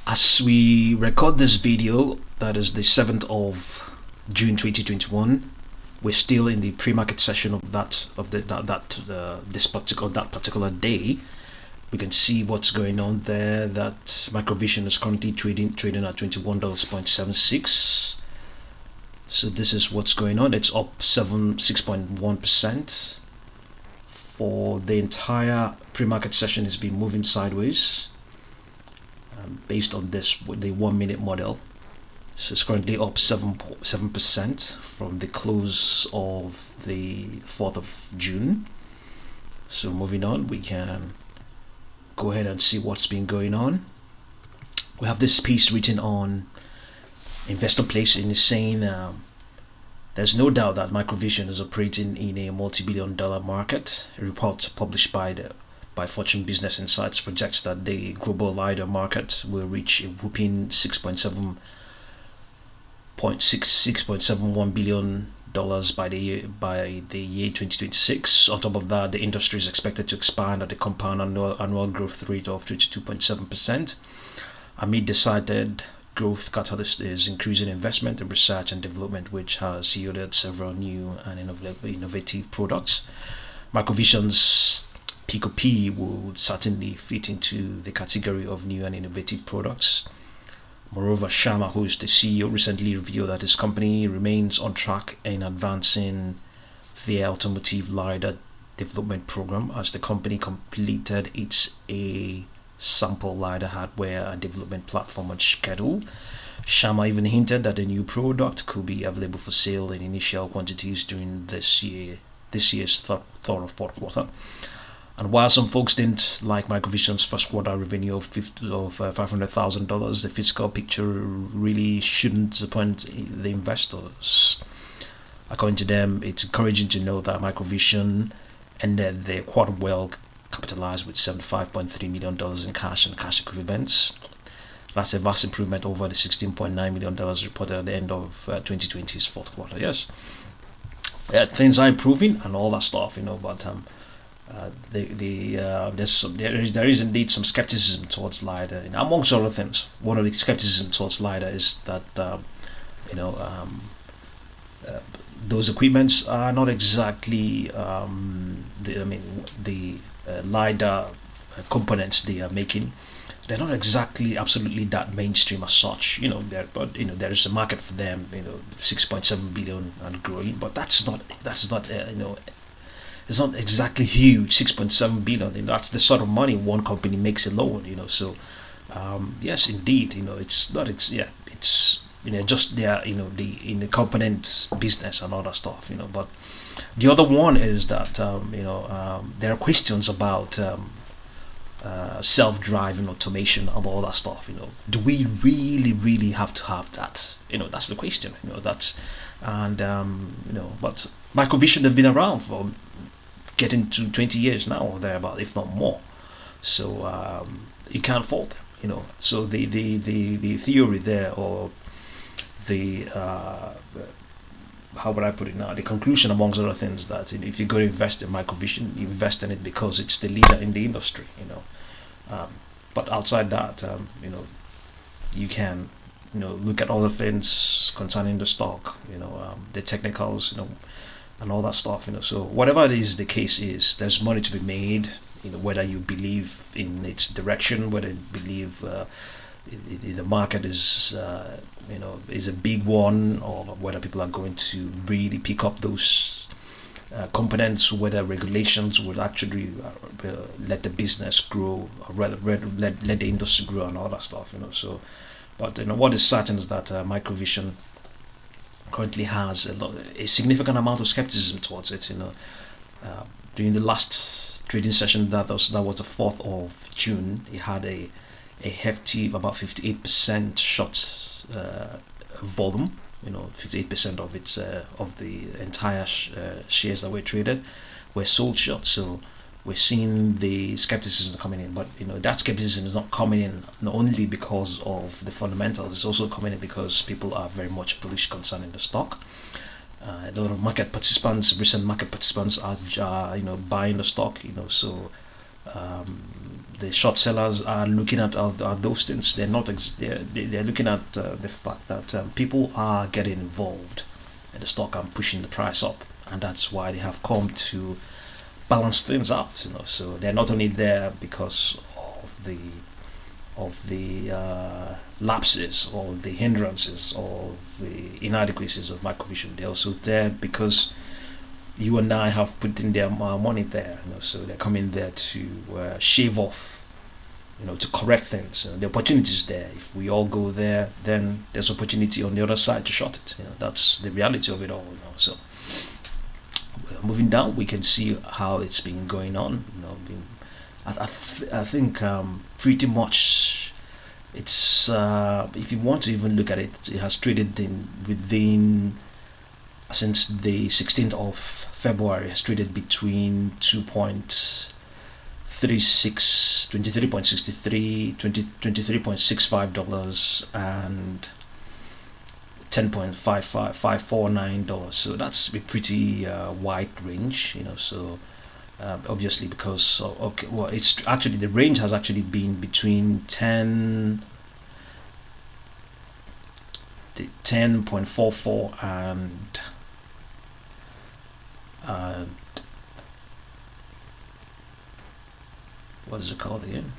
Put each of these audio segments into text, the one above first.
As we record this video, that is the 7th of June 2021, we're still in the pre-market session of that particular day. We can see what's going on there. That MicroVision is currently trading at $21.76. So this is what's going on. It's up 6.1%. For the entire pre-market session, it's been moving sideways. Based on this, the 1 minute model, so it's currently up 7% from the close of the 4th of June. So moving on, we can go ahead and see what's been going on. We have this piece written on Investor Place in saying there's no doubt that MicroVision is operating in a multi-billion-dollar market. A report published by Fortune Business Insights projects that the global LiDAR market will reach a whopping $6.71 billion by the year 2026. On top of that, the industry is expected to expand at a compound annual growth rate of 22.7%. Amid the cited growth catalyst is increasing investment in research and development, which has yielded several new and innovative products. MicroVision's Pico P will certainly fit into the category of new and innovative products. Moreover, Sharma, who is the CEO, recently revealed that his company remains on track in advancing their automotive LiDAR development program as the company completed its sample LiDAR hardware and development platform on schedule. Sharma even hinted that the new product could be available for sale in initial quantities during this year's third or fourth quarter. And while some folks didn't like MicroVision's first quarter revenue of $500,000, the fiscal picture really shouldn't disappoint the investors. According to them, it's encouraging to know that MicroVision ended the quarter well capitalized with $75.3 million in cash and cash equivalents. That's a vast improvement over the $16.9 million reported at the end of 2020's fourth quarter. Yes, things are improving and all that stuff, but there is indeed some skepticism towards LiDAR. Amongst other things, one of the skepticism towards LiDAR is that those equipments are not exactly the LiDAR components they are making. They're not exactly absolutely that mainstream as such, but there is a market for them, 6.7 billion and growing, but that's not it's not exactly huge. 6.7 billion, that's the sort of money one company makes alone, so yes, indeed, it's not it's just there, in the component business and all that stuff, but the other one is that there are questions about self-driving automation and all that stuff. Do we really have to have that? That's the question. But MicroVision have been around for getting to 20 years now or thereabout, if not more. So you can't fault them. So the theory there, or the how would I put it now? The conclusion, amongst other things, that if you're going to invest in MicroVision, you invest in it because it's the leader in the industry. But outside that, you can look at other things concerning the stock, the technicals, and all that stuff. So whatever it is the case is, there's money to be made. Whether you believe in its direction, whether you believe the market is is a big one, or whether people are going to really pick up those components, whether regulations will actually let the business grow, or rather let the industry grow and all that stuff. So, but what is certain is that MicroVision currently has a significant amount of skepticism towards it. During the last trading session, that was the 4th of June, it had a hefty about 58% short volume. 58% of its of the entire shares that were traded were sold short. So we're seeing the skepticism coming in, but that skepticism is not coming in not only because of the fundamentals, it's also coming in because people are very much bullish concerning the stock. A lot of recent market participants are buying the stock, so the short sellers are looking at those things. They're not. They're looking at the fact that people are getting involved in the stock and pushing the price up, and that's why they have come to balance things out. So they're not only there because of the lapses or the hindrances or the inadequacies of MicroVision. They're also there because you and I have put in their money there. So they're coming there to shave off, to correct things. The opportunity is there. If we all go there, then there's opportunity on the other side to short it. That's the reality of it all. So moving down, we can see how it's been going on. I think pretty much it's if you want to even look at it, it has traded within since the 16th of February, has traded between 2.36, 23.63, $23.65 and $10.549. So that's a pretty wide range, So obviously because it's actually, the range has actually been between 10.44 and what is it called again?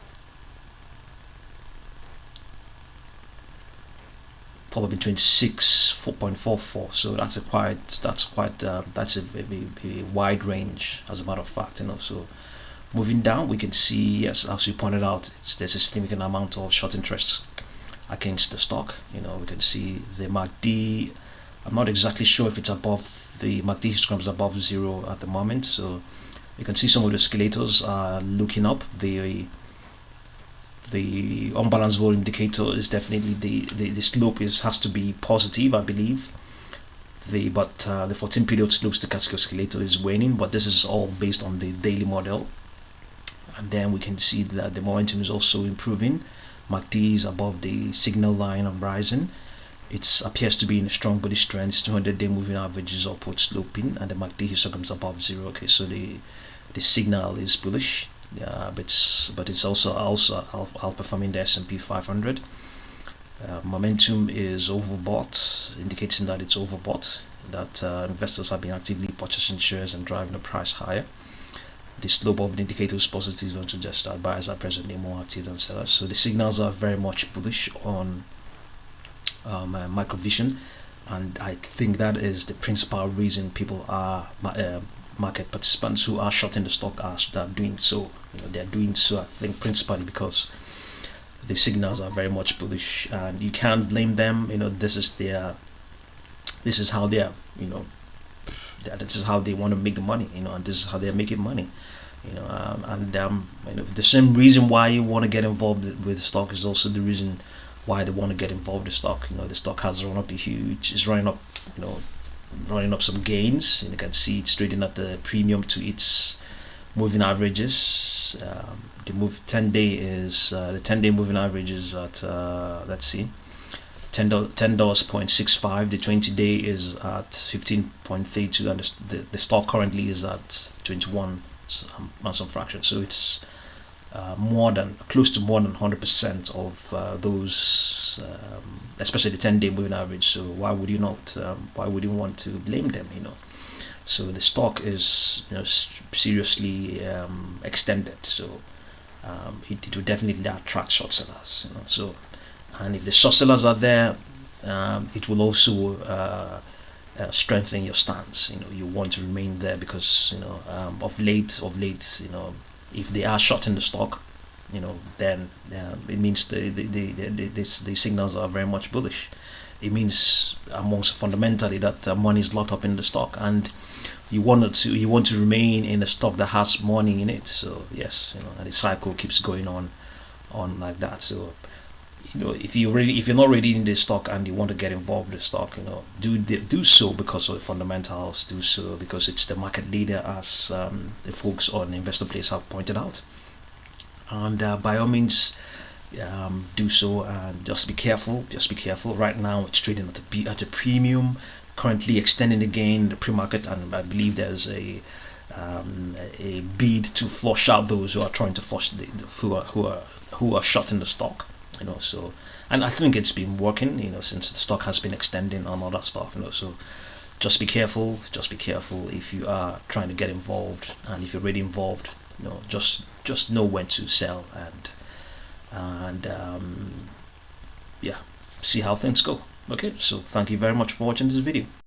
Probably between 4.44. So that's a wide range, as a matter of fact. So moving down, we can see, yes, as you pointed out, there's a significant amount of short interest against the stock. We can see the MACD. I'm not exactly sure if it's above, the MACD histogram is above 0 at the moment. So you can see some of the escalators are looking up. The unbalanced volume indicator is definitely the slope has to be positive, I believe. The 14 period slope stochastic oscillator is waning, but this is all based on the daily model. And then we can see that the momentum is also improving. MACD is above the signal line and rising. It appears to be in a strong bullish trend. 200-day moving average is upward sloping, and the MACD histogram is above 0. Okay, so the signal is bullish. But it's also outperforming the S&P 500. Momentum is overbought, indicating that it's overbought, that investors have been actively purchasing shares and driving the price higher. The slope of the indicator is positive, and suggests that buyers are presently more active than sellers. So the signals are very much bullish on MicroVision, and I think that is the principal reason people are market participants who are shorting the stock are doing so. They're doing so, I think, principally because the signals are very much bullish, and you can't blame them. This is how they're, this is how they want to make the money, and this is how they're making money. The same reason why you want to get involved with the stock is also the reason why they want to get involved with the stock. The stock has run up it's running up, running up some gains. You can see it's trading at the premium to its moving averages. The 10-day is the 10-day moving average is at let's see, $10.65. The 20-day is at 15.32, and the stock currently is at 21 and some fraction. So it's close to more than 100% of those, especially the 10-day moving average. So why would you not? Why would you want to blame them? So the stock is seriously extended. So it will definitely attract short sellers. So, and if the short sellers are there, it will also strengthen your stance. You want to remain there because of late, if they are shorting the stock, then it means the signals are very much bullish. It means amongst fundamentally that money is locked up in the stock, and you want to remain in a stock that has money in it. So yes, and the cycle keeps going on like that. So if you're not ready in the stock and you want to get involved in the stock, do so because of the fundamentals. Do so because it's the market leader, as the folks on Investor Place have pointed out. And by all means, do so, and just be careful. Right now it's trading at a premium, currently extending again the pre-market, and I believe there's a a bid to flush out those who are trying to flush who are shorting the stock. So, and I think it's been working, since the stock has been extending and all that stuff. So just be careful. Just be careful if you are trying to get involved, and if you're already involved, just know when to sell, and yeah, see how things go. Okay, so thank you very much for watching this video.